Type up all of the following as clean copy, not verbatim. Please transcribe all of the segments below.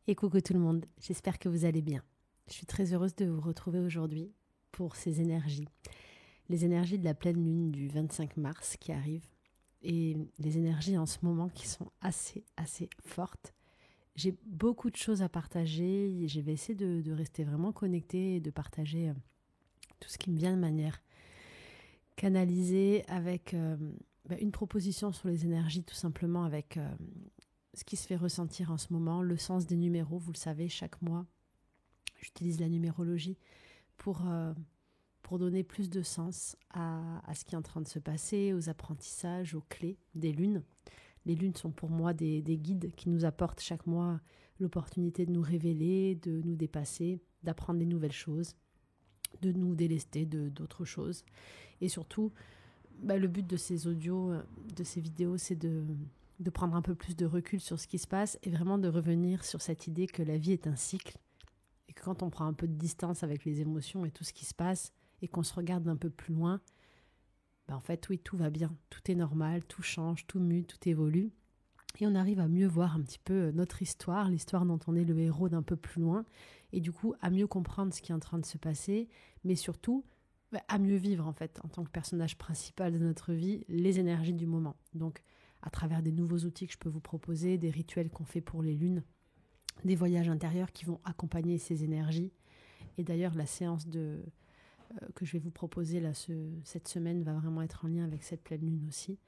Et coucou tout le monde, j'espère que vous allez bien. Je suis très heureuse de vous retrouver aujourd'hui pour ces énergies. Les énergies de la pleine lune du 25 mars qui arrivent et les énergies en ce moment qui sont assez fortes. J'ai beaucoup de choses à partager et je vais essayer de rester vraiment connectée et de partager tout ce qui me vient de manière canalisée avec une proposition sur les énergies, tout simplement avec ce qui se fait ressentir en ce moment, le sens des numéros. Vous le savez, chaque mois, j'utilise la numérologie pour donner plus de sens à ce qui est en train de se passer, aux apprentissages, aux clés des lunes. Les lunes sont pour moi des guides qui nous apportent chaque mois l'opportunité de nous révéler, de nous dépasser, d'apprendre des nouvelles choses, de nous délester d'autres choses. Et surtout, le but de ces audios, de ces vidéos, c'est de prendre un peu plus de recul sur ce qui se passe et vraiment de revenir sur cette idée que la vie est un cycle et que quand on prend un peu de distance avec les émotions et tout ce qui se passe et qu'on se regarde d'un peu plus loin, en fait, oui, tout va bien, tout est normal, tout change, tout mute, tout évolue. Et on arrive à mieux voir un petit peu notre histoire, l'histoire dont on est le héros d'un peu plus loin, et du coup à mieux comprendre ce qui est en train de se passer, mais surtout à mieux vivre en fait, en tant que personnage principal de notre vie, les énergies du moment. Donc à travers des nouveaux outils que je peux vous proposer, des rituels qu'on fait pour les lunes, des voyages intérieurs qui vont accompagner ces énergies. Et d'ailleurs, la séance que je vais vous proposer là, cette semaine va vraiment être en lien avec cette pleine lune aussi.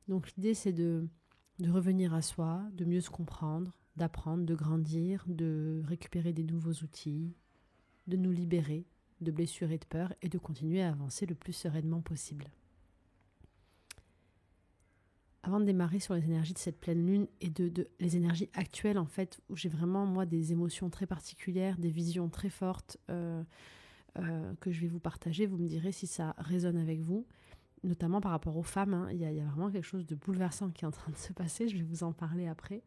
Donc l'idée, c'est de revenir à soi, de mieux se comprendre, d'apprendre, de grandir, de récupérer des nouveaux outils, de nous libérer de blessures et de peurs et de continuer à avancer le plus sereinement possible. Avant de démarrer sur les énergies de cette pleine lune et de les énergies actuelles en fait, où j'ai vraiment moi des émotions très particulières, des visions très fortes que je vais vous partager, vous me direz si ça résonne avec vous, notamment par rapport aux femmes. Il y a vraiment quelque chose de bouleversant qui est en train de se passer, je vais vous en parler après.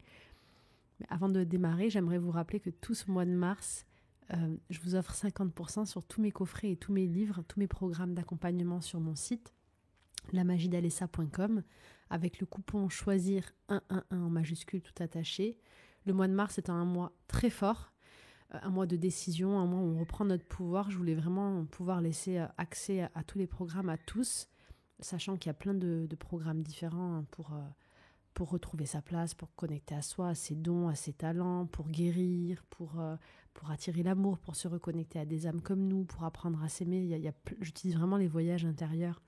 Mais avant de démarrer, j'aimerais vous rappeler que tout ce mois de mars, je vous offre 50% sur tous mes coffrets et tous mes livres, tous mes programmes d'accompagnement sur mon site lamagidalessa.com avec le coupon choisir 111 en majuscule tout attaché. Le mois de mars est un mois très fort, un mois de décision, un mois où on reprend notre pouvoir. Je voulais vraiment pouvoir laisser accès à tous les programmes à tous, sachant qu'il y a plein de programmes différents pour retrouver sa place, pour connecter à soi, à ses dons, à ses talents, pour guérir, pour attirer l'amour, pour se reconnecter à des âmes comme nous, pour apprendre à s'aimer. J'utilise vraiment les voyages intérieurs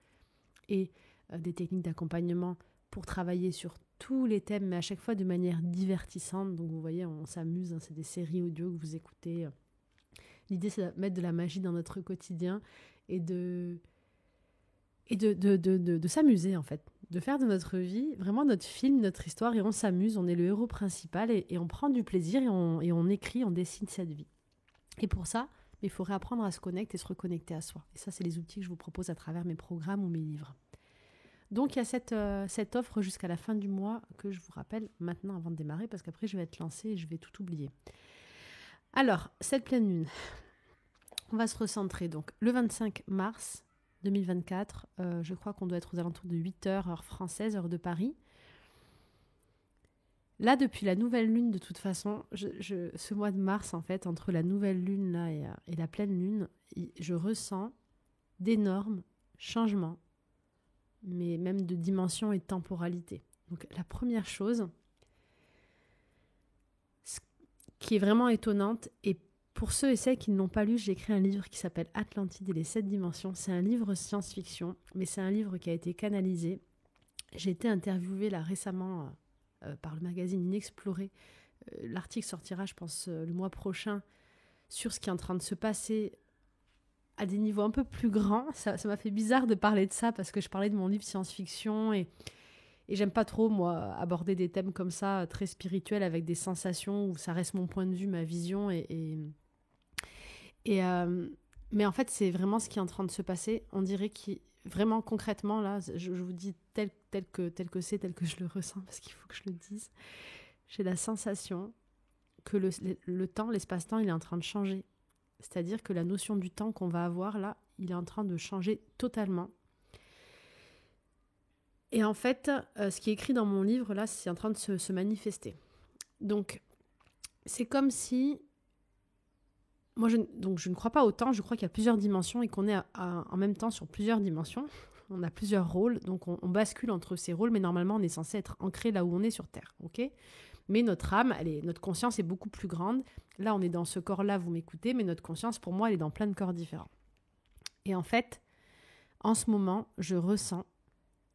et des techniques d'accompagnement pour travailler sur tous les thèmes, mais à chaque fois de manière divertissante. Donc vous voyez, on s'amuse, c'est des séries audio que vous écoutez. L'idée, c'est de mettre de la magie dans notre quotidien et de s'amuser en fait, de faire de notre vie vraiment notre film, notre histoire, et on s'amuse, on est le héros principal et on prend du plaisir et on écrit, on dessine cette vie. Et pour ça, il faut réapprendre à se connecter et se reconnecter à soi. Et ça, c'est les outils que je vous propose à travers mes programmes ou mes livres. Donc il y a cette offre jusqu'à la fin du mois que je vous rappelle maintenant avant de démarrer, parce qu'après je vais être lancée et je vais tout oublier. Alors, cette pleine lune, on va se recentrer donc le 25 mars 2024, je crois qu'on doit être aux alentours de 8h, heure française, heure de Paris. Là, depuis la nouvelle lune, de toute façon, ce mois de mars, en fait, entre la nouvelle lune là, et la pleine lune, je ressens d'énormes changements, mais même de dimension et de temporalité. Donc la première chose qui est vraiment étonnante, et pour ceux et celles qui ne l'ont pas lu, j'ai écrit un livre qui s'appelle Atlantide et les 7 dimensions. C'est un livre science-fiction, mais c'est un livre qui a été canalisé. J'ai été interviewée là récemment par le magazine Inexploré. L'article sortira, je pense, le mois prochain, sur ce qui est en train de se passer à des niveaux un peu plus grands. Ça m'a fait bizarre de parler de ça parce que je parlais de mon livre science-fiction et j'aime pas trop, moi, aborder des thèmes comme ça, très spirituels, avec des sensations où ça reste mon point de vue, ma vision. Mais en fait, c'est vraiment ce qui est en train de se passer. On dirait qu'il vraiment concrètement, là, je vous dis tel que c'est, tel que je le ressens, parce qu'il faut que je le dise. J'ai la sensation que le temps, l'espace-temps, il est en train de changer. C'est-à-dire que la notion du temps qu'on va avoir là, il est en train de changer totalement. Et en fait, ce qui est écrit dans mon livre là, c'est en train de se manifester. Donc, c'est comme si... Moi, je ne crois pas autant, je crois qu'il y a plusieurs dimensions et qu'on est en même temps sur plusieurs dimensions. On a plusieurs rôles, donc on bascule entre ces rôles, mais normalement, on est censé être ancré là où on est sur Terre, ok ? Mais notre âme, notre conscience est beaucoup plus grande. Là, on est dans ce corps-là, vous m'écoutez, mais notre conscience, pour moi, elle est dans plein de corps différents. Et en fait, en ce moment, je ressens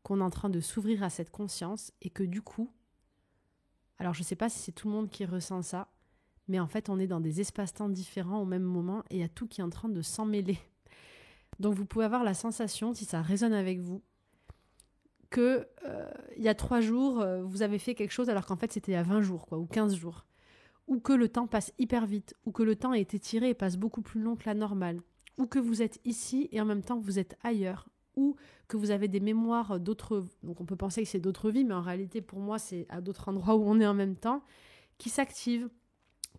qu'on est en train de s'ouvrir à cette conscience et que du coup, alors je ne sais pas si c'est tout le monde qui ressent ça, mais en fait, on est dans des espaces-temps différents au même moment et il y a tout qui est en train de s'emmêler. Donc, vous pouvez avoir la sensation, si ça résonne avec vous, que il y a 3 jours, vous avez fait quelque chose alors qu'en fait, c'était il y a 20 jours, ou 15 jours. Ou que le temps passe hyper vite, ou que le temps a été tiré et passe beaucoup plus long que la normale. Ou que vous êtes ici et en même temps, vous êtes ailleurs. Ou que vous avez des mémoires d'autres... Donc, on peut penser que c'est d'autres vies, mais en réalité, pour moi, c'est à d'autres endroits où on est en même temps, qui s'activent,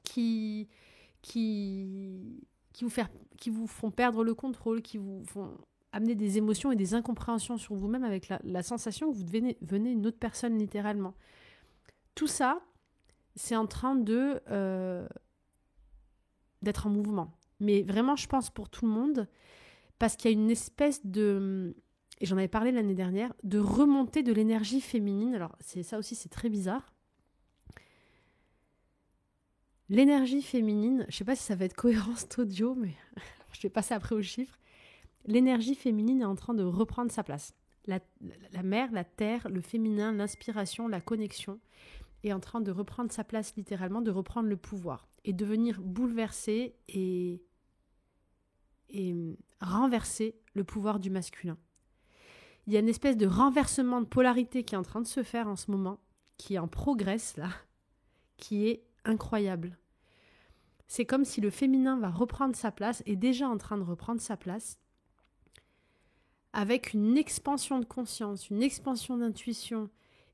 qui vous font perdre le contrôle, qui vous font amener des émotions et des incompréhensions sur vous-même avec la sensation que vous devenez une autre personne littéralement. Tout ça, c'est en train d'être en mouvement. Mais vraiment, je pense pour tout le monde, parce qu'il y a une espèce de... Et j'en avais parlé l'année dernière, de remontée de l'énergie féminine. Alors, ça aussi, c'est très bizarre. L'énergie féminine, je ne sais pas si ça va être cohérent cet audio, mais je vais passer après aux chiffres. L'énergie féminine est en train de reprendre sa place. La mer, la terre, le féminin, l'inspiration, la connexion est en train de reprendre sa place littéralement, de reprendre le pouvoir et de venir bouleverser et renverser le pouvoir du masculin. Il y a une espèce de renversement de polarité qui est en train de se faire en ce moment, qui est en progrès là, qui est incroyable. C'est comme si le féminin va reprendre sa place, est déjà en train de reprendre sa place, avec une expansion de conscience, une expansion d'intuition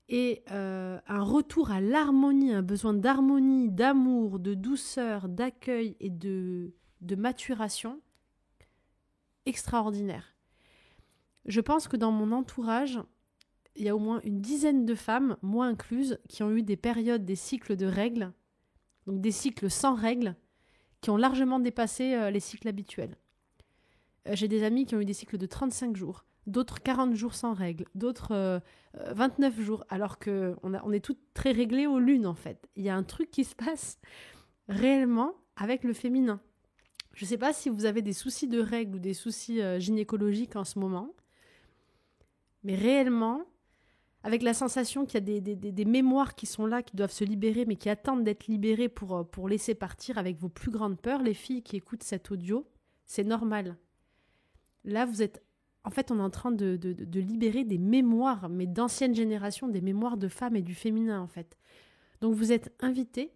et un retour à l'harmonie, un besoin d'harmonie, d'amour, de douceur, d'accueil et de maturation extraordinaire. Je pense que dans mon entourage, il y a au moins une dizaine de femmes, moi incluse, qui ont eu des périodes, des cycles de règles, donc des cycles sans règles, qui ont largement dépassé les cycles habituels. J'ai des amis qui ont eu des cycles de 35 jours, d'autres 40 jours sans règles, d'autres 29 jours, alors qu'on est toutes très réglées aux lunes en fait. Il y a un truc qui se passe réellement avec le féminin. Je ne sais pas si vous avez des soucis de règles ou des soucis gynécologiques en ce moment, mais réellement, avec la sensation qu'il y a des mémoires qui sont là, qui doivent se libérer, mais qui attendent d'être libérées pour laisser partir avec vos plus grandes peurs, les filles qui écoutent cet audio, c'est normal. Là, vous êtes... En fait, on est en train de libérer des mémoires, mais d'anciennes générations, des mémoires de femmes et du féminin, en fait. Donc, vous êtes invités,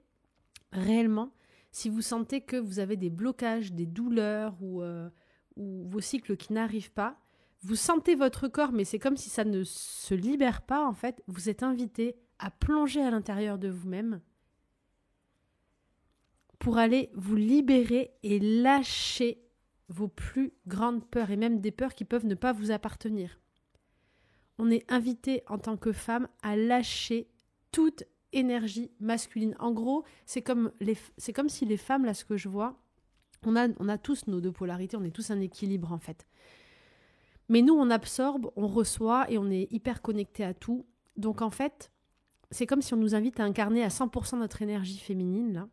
réellement, si vous sentez que vous avez des blocages, des douleurs ou vos cycles qui n'arrivent pas, vous sentez votre corps, mais c'est comme si ça ne se libère pas, en fait. Vous êtes invité à plonger à l'intérieur de vous-même pour aller vous libérer et lâcher vos plus grandes peurs et même des peurs qui peuvent ne pas vous appartenir. On est invité en tant que femme à lâcher toute énergie masculine. En gros, c'est comme si les femmes, là, ce que je vois, on a tous nos deux polarités, on est tous un équilibre en fait. Mais nous, on absorbe, on reçoit et on est hyper connecté à tout. Donc en fait, c'est comme si on nous invite à incarner à 100% notre énergie féminine, là,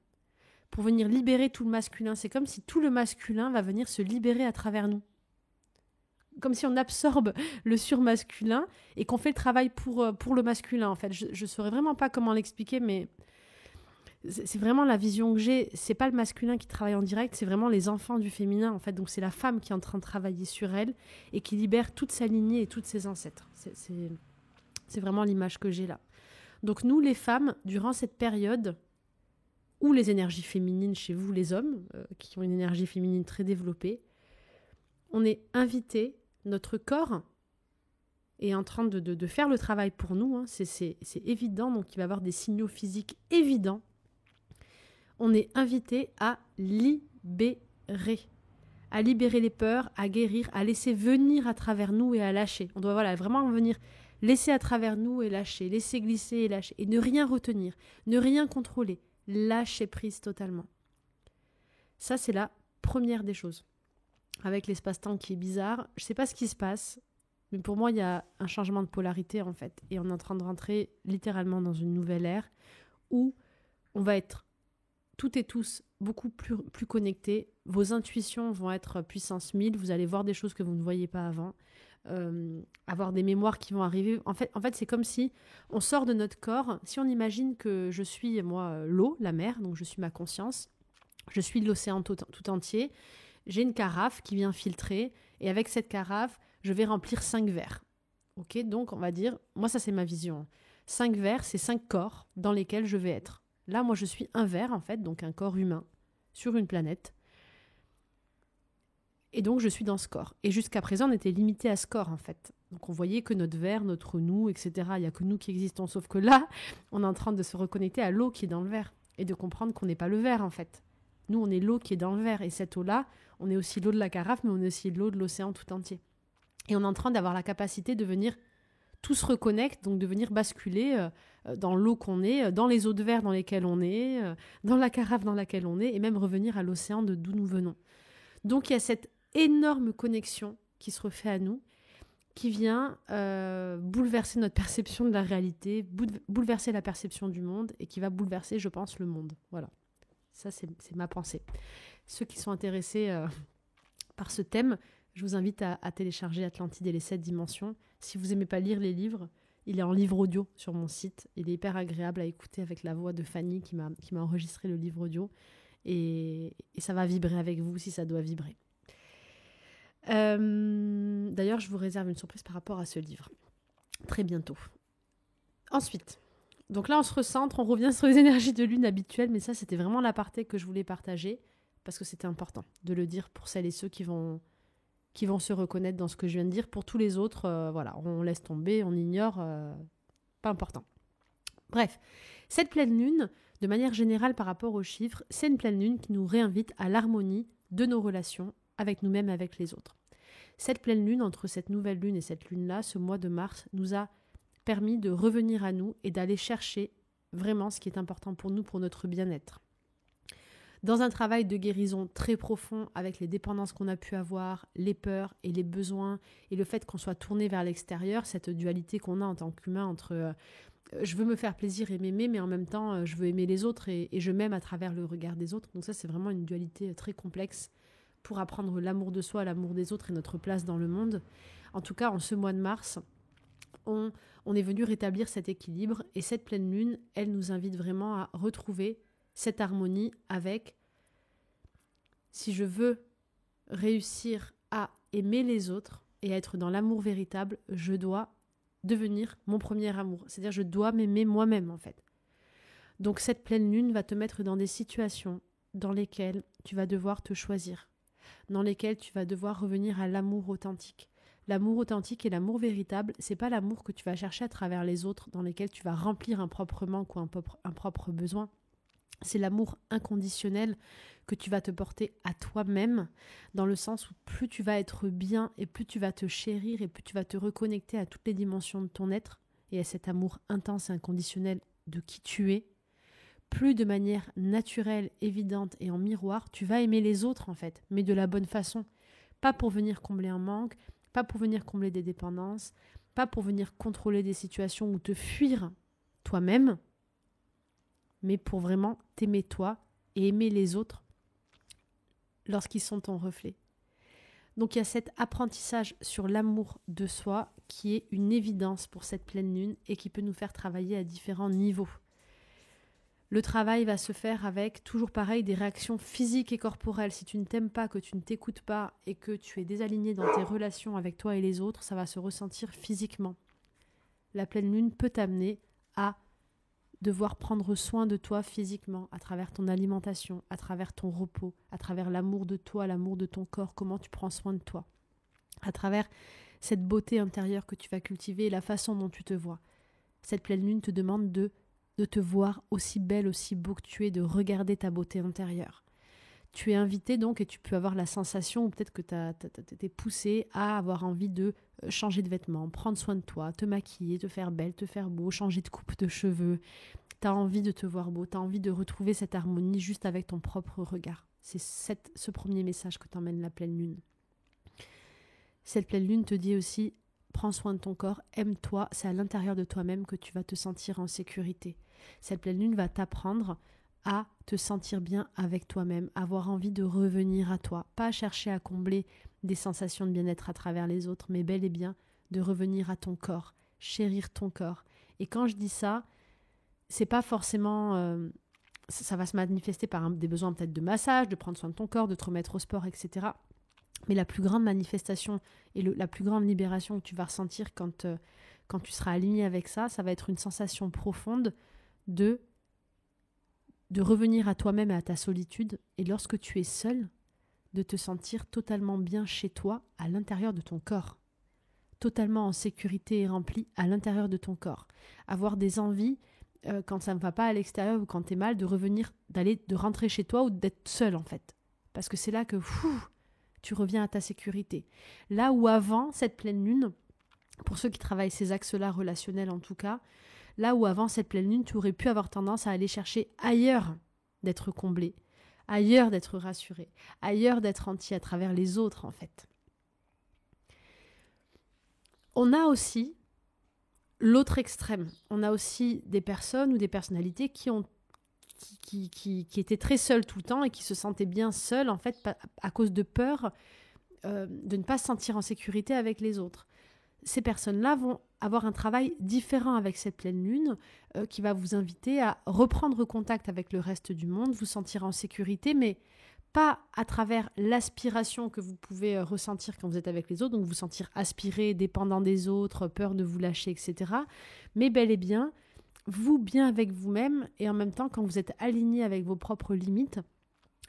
pour venir libérer tout le masculin. C'est comme si tout le masculin va venir se libérer à travers nous. Comme si on absorbe le surmasculin et qu'on fait le travail pour le masculin, en fait. Je ne saurais vraiment pas comment l'expliquer, mais c'est vraiment la vision que j'ai. C'est pas le masculin qui travaille en direct, c'est vraiment les enfants du féminin, en fait. Donc c'est la femme qui est en train de travailler sur elle et qui libère toute sa lignée et tous ses ancêtres. C'est vraiment l'image que j'ai là. Donc nous, les femmes, durant cette période où les énergies féminines chez vous, les hommes, qui ont une énergie féminine très développée, on est invités, notre corps est en train de faire le travail pour nous, hein, c'est évident, donc il va y avoir des signaux physiques évidents. On est invité à libérer les peurs, à guérir, à laisser venir à travers nous et à lâcher. On doit vraiment venir laisser à travers nous et lâcher, laisser glisser et lâcher, et ne rien retenir, ne rien contrôler, lâcher prise totalement. Ça, c'est la première des choses. Avec l'espace-temps qui est bizarre, je ne sais pas ce qui se passe, mais pour moi, il y a un changement de polarité en fait. Et on est en train de rentrer littéralement dans une nouvelle ère où on va être toutes et tous beaucoup plus connectés. Vos intuitions vont être puissance 1000. Vous allez voir des choses que vous ne voyiez pas avant. Avoir des mémoires qui vont arriver. En fait, c'est comme si on sort de notre corps. Si on imagine que je suis, moi, l'eau, la mer, donc je suis ma conscience. Je suis l'océan tout entier. J'ai une carafe qui vient filtrer. Et avec cette carafe, je vais remplir 5 verres. Ok, donc on va dire, moi ça c'est ma vision. 5 verres, c'est 5 corps dans lesquels je vais être. Là, moi je suis un verre en fait, donc un corps humain sur une planète. Et donc je suis dans ce corps. Et jusqu'à présent, on était limité à ce corps en fait. Donc on voyait que notre verre, notre nous, etc. Il n'y a que nous qui existons. Sauf que là, on est en train de se reconnecter à l'eau qui est dans le verre. Et de comprendre qu'on n'est pas le verre en fait. Nous, on est l'eau qui est dans le verre. Et cette eau-là, on est aussi l'eau de la carafe, mais on est aussi l'eau de l'océan tout entier. Et on est en train d'avoir la capacité de venir tout se reconnecte, donc de venir basculer dans l'eau qu'on est, dans les eaux de verre dans lesquelles on est, dans la carafe dans laquelle on est, et même revenir à l'océan d'où nous venons. Donc il y a cette énorme connexion qui se refait à nous, qui vient bouleverser notre perception de la réalité, bouleverser la perception du monde, et qui va bouleverser, je pense, le monde. Voilà, ça c'est ma pensée. Ceux qui sont intéressés par ce thème, je vous invite à télécharger Atlantide et les 7 dimensions. Si vous n'aimez pas lire les livres, il est en livre audio sur mon site. Il est hyper agréable à écouter avec la voix de Fanny qui m'a enregistré le livre audio. Et ça va vibrer avec vous si ça doit vibrer. D'ailleurs, je vous réserve une surprise par rapport à ce livre. Très bientôt. Ensuite, donc là on se recentre, on revient sur les énergies de lune habituelles, mais ça c'était vraiment l'aparté que je voulais partager parce que c'était important de le dire pour celles et ceux qui vont se reconnaître dans ce que je viens de dire. Pour tous les autres, voilà, on laisse tomber, on ignore, pas important. Bref, cette pleine lune, de manière générale par rapport aux chiffres, c'est une pleine lune qui nous réinvite à l'harmonie de nos relations avec nous-mêmes et avec les autres. Cette pleine lune, entre cette nouvelle lune et cette lune-là, ce mois de mars, nous a permis de revenir à nous et d'aller chercher vraiment ce qui est important pour nous, pour notre bien-être. Dans un travail de guérison très profond avec les dépendances qu'on a pu avoir, les peurs et les besoins et le fait qu'on soit tourné vers l'extérieur, cette dualité qu'on a en tant qu'humain entre je veux me faire plaisir et m'aimer, mais en même temps je veux aimer les autres et je m'aime à travers le regard des autres. Donc ça c'est vraiment une dualité très complexe pour apprendre l'amour de soi, l'amour des autres et notre place dans le monde. En tout cas, en ce mois de mars, on est venu rétablir cet équilibre et cette pleine lune, elle nous invite vraiment à retrouver cette harmonie avec si je veux réussir à aimer les autres et à être dans l'amour véritable, je dois devenir mon premier amour. C'est-à-dire je dois m'aimer moi-même en fait. Donc cette pleine lune va te mettre dans des situations dans lesquelles tu vas devoir te choisir, dans lesquelles tu vas devoir revenir à l'amour authentique. L'amour authentique et l'amour véritable, c'est pas l'amour que tu vas chercher à travers les autres, dans lesquels tu vas remplir un propre manque ou un propre besoin. C'est l'amour inconditionnel que tu vas te porter à toi-même, dans le sens où plus tu vas être bien et plus tu vas te chérir et plus tu vas te reconnecter à toutes les dimensions de ton être et à cet amour intense et inconditionnel de qui tu es, plus de manière naturelle, évidente et en miroir, tu vas aimer les autres en fait, mais de la bonne façon. Pas pour venir combler un manque, pas pour venir combler des dépendances, pas pour venir contrôler des situations ou te fuir toi-même, mais pour vraiment t'aimer toi et aimer les autres lorsqu'ils sont ton reflet. Donc il y a cet apprentissage sur l'amour de soi qui est une évidence pour cette pleine lune et qui peut nous faire travailler à différents niveaux. Le travail va se faire avec, toujours pareil, des réactions physiques et corporelles. Si tu ne t'aimes pas, que tu ne t'écoutes pas et que tu es désaligné dans tes relations avec toi et les autres, ça va se ressentir physiquement. La pleine lune peut t'amener à devoir prendre soin de toi physiquement, à travers ton alimentation, à travers ton repos, à travers l'amour de toi, l'amour de ton corps, comment tu prends soin de toi, à travers cette beauté intérieure que tu vas cultiver et la façon dont tu te vois. Cette pleine lune te demande de te voir aussi belle, aussi beau que tu es, de regarder ta beauté intérieure. tu es invité donc et tu peux avoir la sensation, ou peut-être que t'es poussé à avoir envie de changer de vêtements, prendre soin de toi, te maquiller, te faire belle, te faire beau, changer de coupe de cheveux. Tu as envie de te voir beau, tu as envie de retrouver cette harmonie juste avec ton propre regard. C'est ce premier message que t'emmène la pleine lune. Cette pleine lune te dit aussi, prends soin de ton corps, aime-toi, c'est à l'intérieur de toi-même que tu vas te sentir en sécurité. Cette pleine lune va t'apprendre à te sentir bien avec toi-même, avoir envie de revenir à toi, pas chercher à combler des sensations de bien-être à travers les autres, mais bel et bien de revenir à ton corps, chérir ton corps. Et quand je dis ça, c'est pas forcément... ça va se manifester par des besoins peut-être de massage, de prendre soin de ton corps, de te remettre au sport, etc. Mais la plus grande manifestation et la plus grande libération que tu vas ressentir quand tu seras aligné avec ça, ça va être une sensation profonde de revenir à toi-même et à ta solitude, et lorsque tu es seul, de te sentir totalement bien chez toi, à l'intérieur de ton corps. Totalement en sécurité et rempli à l'intérieur de ton corps. Avoir des envies, quand ça ne va pas à l'extérieur ou quand tu es mal, de rentrer chez toi ou d'être seul en fait. Parce que c'est là que tu reviens à ta sécurité. Là où avant, cette pleine lune, pour ceux qui travaillent ces axes-là relationnels en tout cas, là où avant cette pleine lune, tu aurais pu avoir tendance à aller chercher ailleurs d'être comblé, ailleurs d'être rassuré, ailleurs d'être entier à travers les autres en fait. On a aussi l'autre extrême. On a aussi des personnes ou des personnalités qui étaient très seules tout le temps et qui se sentaient bien seules en fait à cause de peur de ne pas se sentir en sécurité avec les autres. Ces personnes-là vont avoir un travail différent avec cette pleine lune qui va vous inviter à reprendre contact avec le reste du monde, vous sentir en sécurité, mais pas à travers l'aspiration que vous pouvez ressentir quand vous êtes avec les autres, donc vous sentir aspiré, dépendant des autres, peur de vous lâcher, etc. Mais bel et bien, vous bien avec vous-même, et en même temps, quand vous êtes aligné avec vos propres limites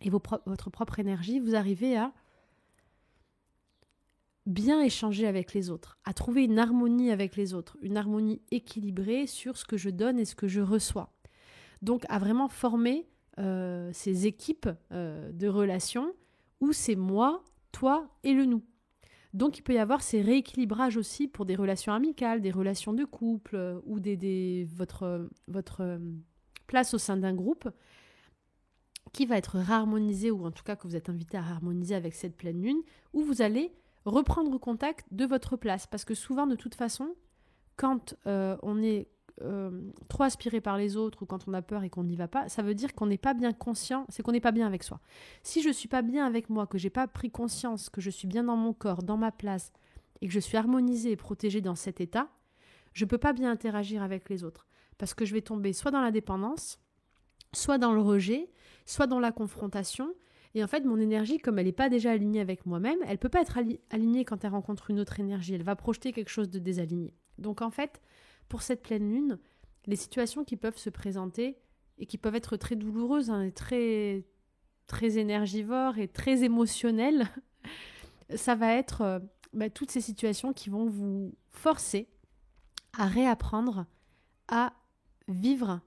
et votre propre énergie, vous arrivez à bien échanger avec les autres, à trouver une harmonie avec les autres, une harmonie équilibrée sur ce que je donne et ce que je reçois. Donc à vraiment former ces équipes de relations où c'est moi, toi et le nous. Donc il peut y avoir ces rééquilibrages aussi pour des relations amicales, des relations de couple ou votre place au sein d'un groupe qui va être harmonisé, ou en tout cas que vous êtes invité à harmoniser avec cette pleine lune, où vous allez reprendre contact de votre place. Parce que souvent, de toute façon, quand on est trop aspiré par les autres ou quand on a peur et qu'on n'y va pas, ça veut dire qu'on n'est pas bien conscient, c'est qu'on n'est pas bien avec soi. Si je ne suis pas bien avec moi, que je n'ai pas pris conscience que je suis bien dans mon corps, dans ma place, et que je suis harmonisée et protégée dans cet état, je ne peux pas bien interagir avec les autres. Parce que je vais tomber soit dans la dépendance, soit dans le rejet, soit dans la confrontation. Et en fait, mon énergie, comme elle n'est pas déjà alignée avec moi-même, elle ne peut pas être alignée quand elle rencontre une autre énergie. Elle va projeter quelque chose de désaligné. Donc en fait, pour cette pleine lune, les situations qui peuvent se présenter et qui peuvent être très douloureuses, et très, très énergivores et très émotionnelles, ça va être toutes ces situations qui vont vous forcer à réapprendre à vivre,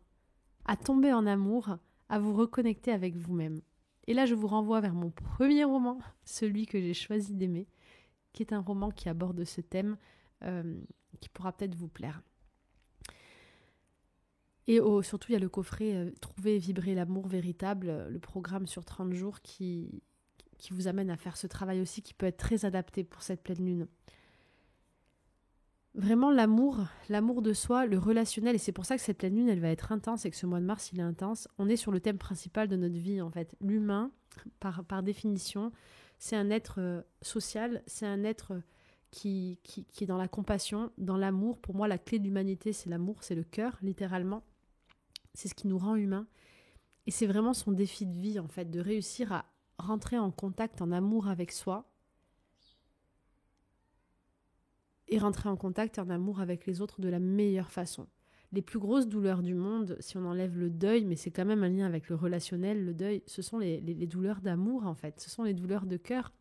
à tomber en amour, à vous reconnecter avec vous-même. Et là, je vous renvoie vers mon premier roman, celui que j'ai choisi d'aimer, qui est un roman qui aborde ce thème, qui pourra peut-être vous plaire. Et surtout, il y a le coffret Trouver et vibrer l'amour véritable, le programme sur 30 jours qui vous amène à faire ce travail aussi, qui peut être très adapté pour cette pleine lune. Vraiment l'amour de soi, le relationnel, et c'est pour ça que cette pleine lune, elle va être intense et que ce mois de mars, il est intense. On est sur le thème principal de notre vie, en fait. L'humain, par définition, c'est un être social, c'est un être qui est dans la compassion, dans l'amour. Pour moi, la clé de l'humanité, c'est l'amour, c'est le cœur, littéralement. C'est ce qui nous rend humains. Et c'est vraiment son défi de vie, en fait, de réussir à rentrer en contact, en amour avec soi, et rentrer en contact, en amour avec les autres de la meilleure façon. Les plus grosses douleurs du monde, si on enlève le deuil, mais c'est quand même un lien avec le relationnel, le deuil, ce sont les douleurs d'amour en fait, ce sont les douleurs de cœur,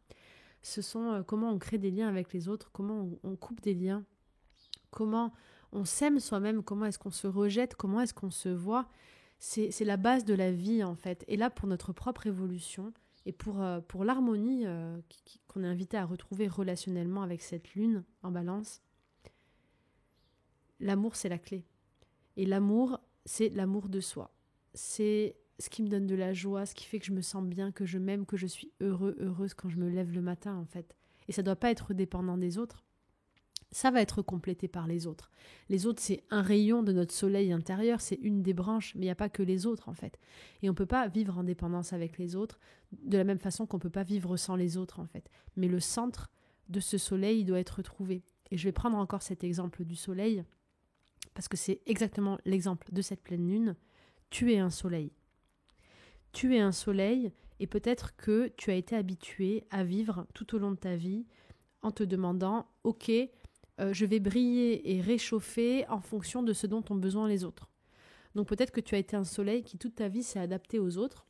ce sont comment on crée des liens avec les autres, comment on coupe des liens, comment on s'aime soi-même, comment est-ce qu'on se rejette, comment est-ce qu'on se voit, c'est la base de la vie en fait. Et là, pour notre propre évolution, Et pour l'harmonie qu'on est invité à retrouver relationnellement avec cette lune en balance, l'amour, c'est la clé. Et l'amour, c'est l'amour de soi. C'est ce qui me donne de la joie, ce qui fait que je me sens bien, que je m'aime, que je suis heureuse quand je me lève le matin, en fait. Et ça ne doit pas être dépendant des autres. Ça va être complété par les autres. Les autres, c'est un rayon de notre soleil intérieur, c'est une des branches, mais il n'y a pas que les autres, en fait. Et on ne peut pas vivre en dépendance avec les autres, de la même façon qu'on ne peut pas vivre sans les autres, en fait. Mais le centre de ce soleil, il doit être trouvé. Et je vais prendre encore cet exemple du soleil, parce que c'est exactement l'exemple de cette pleine lune. Tu es un soleil. Tu es un soleil, et peut-être que tu as été habitué à vivre tout au long de ta vie en te demandant, ok, je vais briller et réchauffer en fonction de ce dont ont besoin les autres. Donc peut-être que tu as été un soleil qui toute ta vie s'est adapté aux autres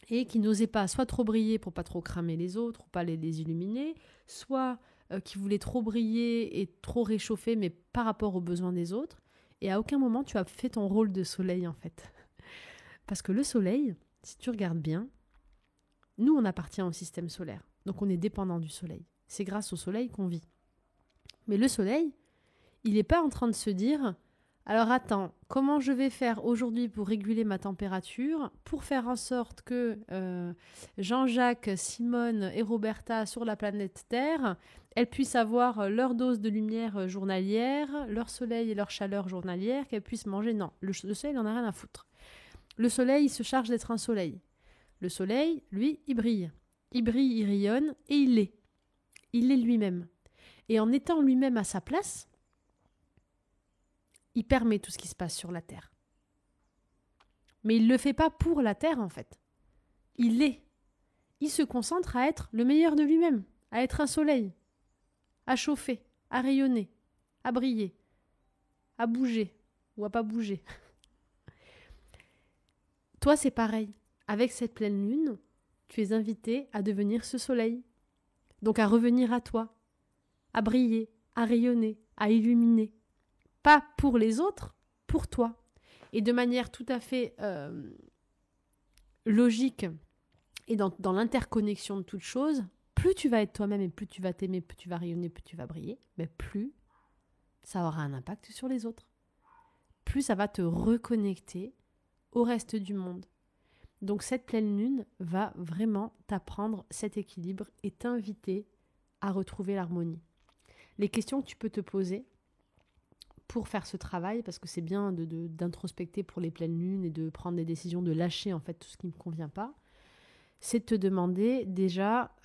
et qui n'osait pas soit trop briller pour pas trop cramer les autres ou pas les illuminer, soit qui voulait trop briller et trop réchauffer mais par rapport aux besoins des autres. Et à aucun moment tu as fait ton rôle de soleil en fait. Parce que le soleil, si tu regardes bien, nous on appartient au système solaire. Donc on est dépendant du soleil. C'est grâce au soleil qu'on vit. Mais le soleil, il n'est pas en train de se dire « Alors attends, comment je vais faire aujourd'hui pour réguler ma température, pour faire en sorte que Jean-Jacques, Simone et Roberta sur la planète Terre, elles puissent avoir leur dose de lumière journalière, leur soleil et leur chaleur journalière, qu'elles puissent manger ». Non, le soleil, il n'en a rien à foutre. Le soleil, il se charge d'être un soleil. Le soleil, lui, il brille. Il brille, il rayonne et il l'est. Il l'est lui-même. Et en étant lui-même à sa place, il permet tout ce qui se passe sur la Terre. Mais il ne le fait pas pour la Terre, en fait. Il l'est. Il se concentre à être le meilleur de lui-même, à être un soleil, à chauffer, à rayonner, à briller, à bouger ou à pas bouger. Toi, c'est pareil. Avec cette pleine lune, tu es invité à devenir ce soleil. Donc à revenir à toi, à briller, à rayonner, à illuminer. Pas pour les autres, pour toi. Et de manière tout à fait logique et dans l'interconnexion de toutes choses, plus tu vas être toi-même et plus tu vas t'aimer, plus tu vas rayonner, plus tu vas briller, mais plus ça aura un impact sur les autres. Plus ça va te reconnecter au reste du monde. Donc cette pleine lune va vraiment t'apprendre cet équilibre et t'inviter à retrouver l'harmonie. Les questions que tu peux te poser pour faire ce travail, parce que c'est bien d'introspecter pour les pleines lunes et de prendre des décisions, de lâcher en fait tout ce qui ne me convient pas, c'est de te demander déjà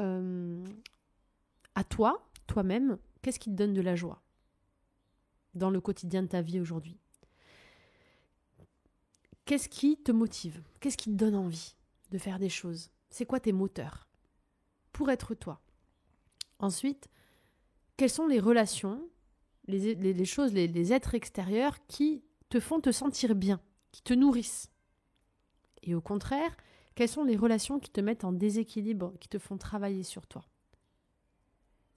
à toi, toi-même, qu'est-ce qui te donne de la joie dans le quotidien de ta vie aujourd'hui ? Qu'est-ce qui te motive ? Qu'est-ce qui te donne envie de faire des choses ? C'est quoi tes moteurs pour être toi ? Ensuite, quelles sont les relations, les choses, les êtres extérieurs qui te font te sentir bien, qui te nourrissent ? Et au contraire, quelles sont les relations qui te mettent en déséquilibre, qui te font travailler sur toi ?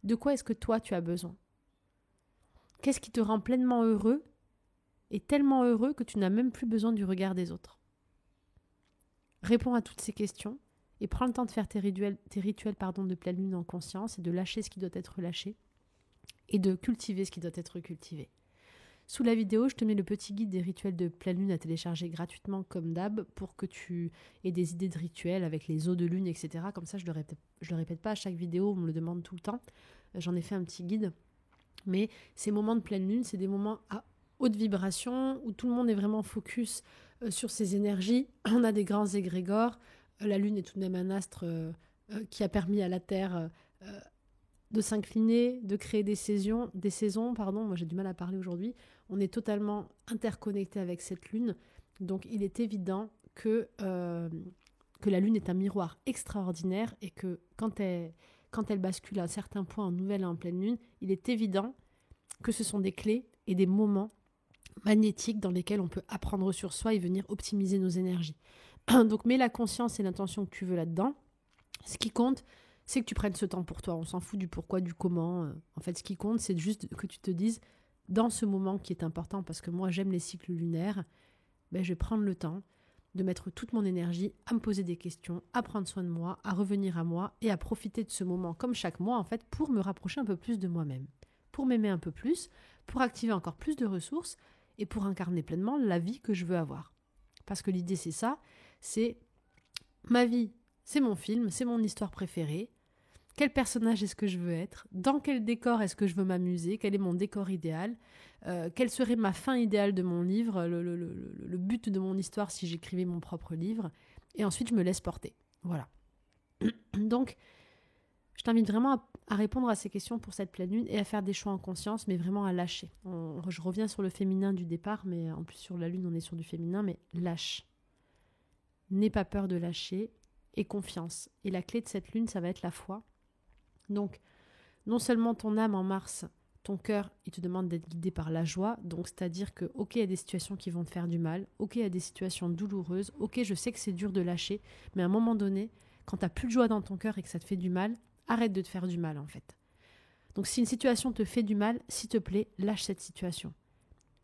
De quoi est-ce que toi tu as besoin ? Qu'est-ce qui te rend pleinement heureux et tellement heureux que tu n'as même plus besoin du regard des autres ? Réponds à toutes ces questions et prends le temps de faire tes rituels de pleine lune en conscience et de lâcher ce qui doit être lâché et de cultiver ce qui doit être cultivé. Sous la vidéo, je te mets le petit guide des rituels de pleine lune à télécharger gratuitement comme d'hab pour que tu aies des idées de rituels avec les eaux de lune, etc. Comme ça, je le répète pas à chaque vidéo, on me le demande tout le temps. J'en ai fait un petit guide. Mais ces moments de pleine lune, c'est des moments à haute vibration où tout le monde est vraiment focus sur ses énergies. On a des grands égrégores. La lune est tout de même un astre qui a permis à la Terre de s'incliner, de créer des saisons. Moi, j'ai du mal à parler aujourd'hui. On est totalement interconnecté avec cette lune. Donc, il est évident que la lune est un miroir extraordinaire et que quand elle bascule à un certain point en nouvelle et en pleine lune, il est évident que ce sont des clés et des moments magnétiques dans lesquels on peut apprendre sur soi et venir optimiser nos énergies. Donc, mets la conscience et l'intention que tu veux là-dedans. Ce qui compte, c'est que tu prennes ce temps pour toi. On s'en fout du pourquoi, du comment. En fait, ce qui compte, c'est juste que tu te dises, dans ce moment qui est important, parce que moi, j'aime les cycles lunaires, je vais prendre le temps de mettre toute mon énergie à me poser des questions, à prendre soin de moi, à revenir à moi et à profiter de ce moment comme chaque mois en fait pour me rapprocher un peu plus de moi-même, pour m'aimer un peu plus, pour activer encore plus de ressources et pour incarner pleinement la vie que je veux avoir. Parce que l'idée c'est ça, c'est ma vie, c'est mon film, c'est mon histoire préférée. Quel personnage est-ce que je veux être? Dans quel décor est-ce que je veux m'amuser? Quel est mon décor idéal? Quelle serait ma fin idéale de mon livre? Le but de mon histoire si j'écrivais mon propre livre? Et ensuite, je me laisse porter. Voilà. Donc, je t'invite vraiment à répondre à ces questions pour cette pleine lune et à faire des choix en conscience, mais vraiment à lâcher. Je reviens sur le féminin du départ, mais en plus sur la lune, on est sur du féminin, mais lâche. N'aie pas peur de lâcher et confiance. Et la clé de cette lune, ça va être la foi. Donc, non seulement ton âme en Mars, ton cœur, il te demande d'être guidé par la joie, donc c'est-à-dire que, ok, il y a des situations qui vont te faire du mal, ok, il y a des situations douloureuses, ok, je sais que c'est dur de lâcher, mais à un moment donné, quand tu n'as plus de joie dans ton cœur et que ça te fait du mal, arrête de te faire du mal en fait. Donc si une situation te fait du mal, s'il te plaît, lâche cette situation.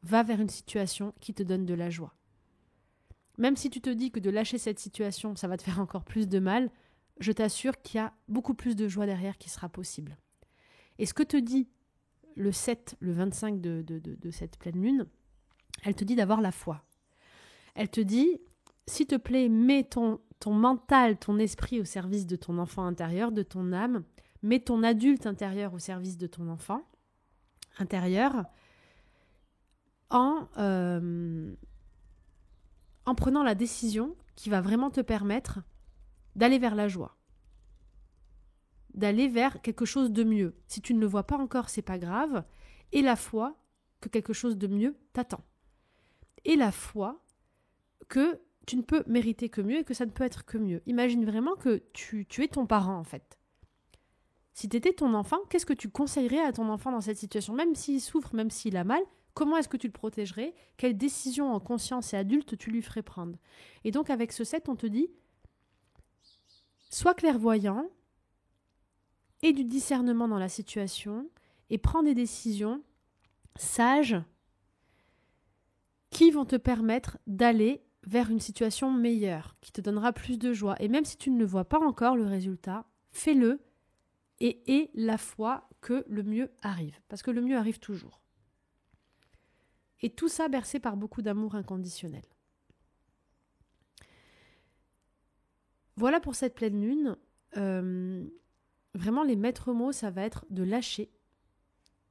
Va vers une situation qui te donne de la joie. Même si tu te dis que de lâcher cette situation, ça va te faire encore plus de mal, je t'assure qu'il y a beaucoup plus de joie derrière qui sera possible. Et ce que te dit le 7, le 25 de cette pleine lune, elle te dit d'avoir la foi. Elle te dit, s'il te plaît, mets ton mental, ton esprit au service de ton enfant intérieur, de ton âme, mets ton adulte intérieur au service de ton enfant intérieur en prenant la décision qui va vraiment te permettre d'aller vers la joie, d'aller vers quelque chose de mieux. Si tu ne le vois pas encore, c'est pas grave. Et la foi que quelque chose de mieux t'attend. Et la foi que tu ne peux mériter que mieux et que ça ne peut être que mieux. Imagine vraiment que tu es ton parent en fait. Si tu étais ton enfant, qu'est-ce que tu conseillerais à ton enfant dans cette situation? Même s'il souffre, même s'il a mal, comment est-ce que tu le protégerais? Quelle décision en conscience et adulte tu lui ferais prendre? Et donc avec ce 7, on te dit, sois clairvoyant, aie du discernement dans la situation et prends des décisions sages qui vont te permettre d'aller vers une situation meilleure, qui te donnera plus de joie. Et même si tu ne le vois pas encore, le résultat, fais-le et aie la foi que le mieux arrive. Parce que le mieux arrive toujours. Et tout ça bercé par beaucoup d'amour inconditionnel. Voilà pour cette pleine lune. Vraiment, les maîtres mots, ça va être de lâcher,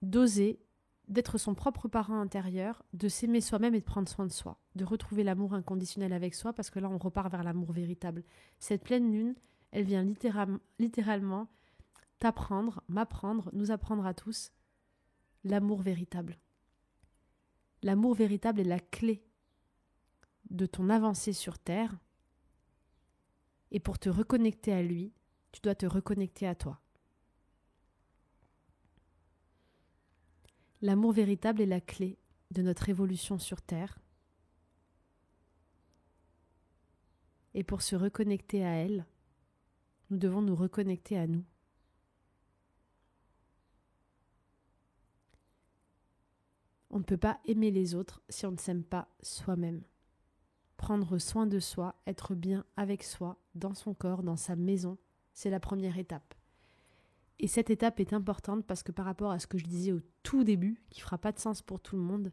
d'oser, d'être son propre parent intérieur, de s'aimer soi-même et de prendre soin de soi, de retrouver l'amour inconditionnel avec soi, parce que là, on repart vers l'amour véritable. Cette pleine lune, elle vient littéralement t'apprendre, m'apprendre, nous apprendre à tous l'amour véritable. L'amour véritable est la clé de ton avancée sur Terre. Et pour te reconnecter à lui, tu dois te reconnecter à toi. L'amour véritable est la clé de notre évolution sur Terre. Et pour se reconnecter à elle, nous devons nous reconnecter à nous. On ne peut pas aimer les autres si on ne s'aime pas soi-même. Prendre soin de soi, être bien avec soi, dans son corps, dans sa maison, c'est la première étape. Et cette étape est importante parce que par rapport à ce que je disais au tout début, qui ne fera pas de sens pour tout le monde,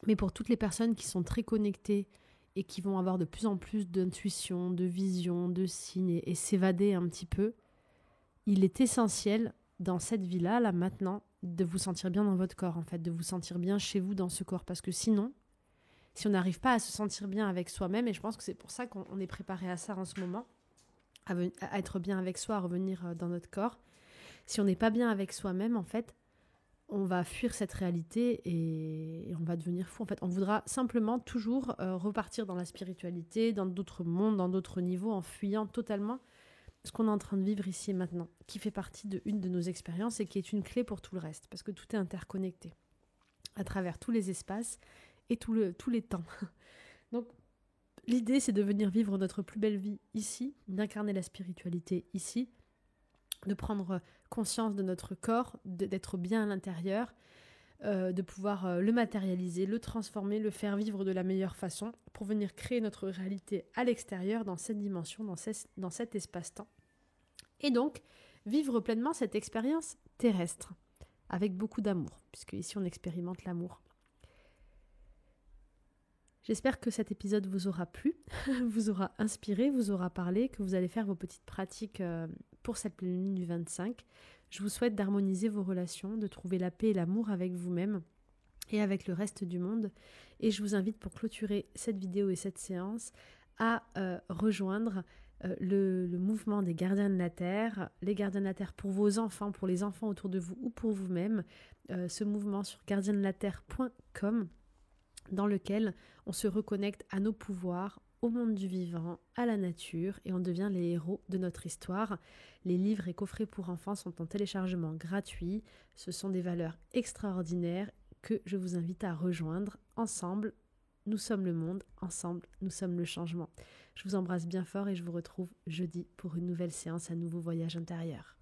mais pour toutes les personnes qui sont très connectées et qui vont avoir de plus en plus d'intuition, de vision, de signes et s'évader un petit peu, il est essentiel dans cette vie-là, là maintenant, de vous sentir bien dans votre corps, en fait, de vous sentir bien chez vous dans ce corps. Parce que sinon, si on n'arrive pas à se sentir bien avec soi-même, et je pense que c'est pour ça qu'on est préparé à ça en ce moment, à être bien avec soi, à revenir dans notre corps. Si on n'est pas bien avec soi-même, en fait, on va fuir cette réalité et on va devenir fou. En fait, on voudra simplement toujours repartir dans la spiritualité, dans d'autres mondes, dans d'autres niveaux, en fuyant totalement ce qu'on est en train de vivre ici et maintenant, qui fait partie d'une de nos expériences et qui est une clé pour tout le reste, parce que tout est interconnecté à travers tous les espaces et tous les temps. Donc, l'idée, c'est de venir vivre notre plus belle vie ici, d'incarner la spiritualité ici, de prendre conscience de notre corps, d'être bien à l'intérieur, de pouvoir le matérialiser, le transformer, le faire vivre de la meilleure façon pour venir créer notre réalité à l'extérieur, dans cette dimension, dans cet espace-temps. Et donc, vivre pleinement cette expérience terrestre, avec beaucoup d'amour, puisque ici on expérimente l'amour. J'espère que cet épisode vous aura plu, vous aura inspiré, vous aura parlé, que vous allez faire vos petites pratiques pour cette pleine lune du 25. Je vous souhaite d'harmoniser vos relations, de trouver la paix et l'amour avec vous-même et avec le reste du monde. Et je vous invite pour clôturer cette vidéo et cette séance à rejoindre le mouvement des gardiens de la Terre, les gardiens de la Terre pour vos enfants, pour les enfants autour de vous ou pour vous-même. Ce mouvement sur gardiendelaterre.com dans lequel on se reconnecte à nos pouvoirs, au monde du vivant, à la nature, et on devient les héros de notre histoire. Les livres et coffrets pour enfants sont en téléchargement gratuit. Ce sont des valeurs extraordinaires que je vous invite à rejoindre. Ensemble, nous sommes le monde. Ensemble, nous sommes le changement. Je vous embrasse bien fort et je vous retrouve jeudi pour une nouvelle séance, un nouveau voyage intérieur.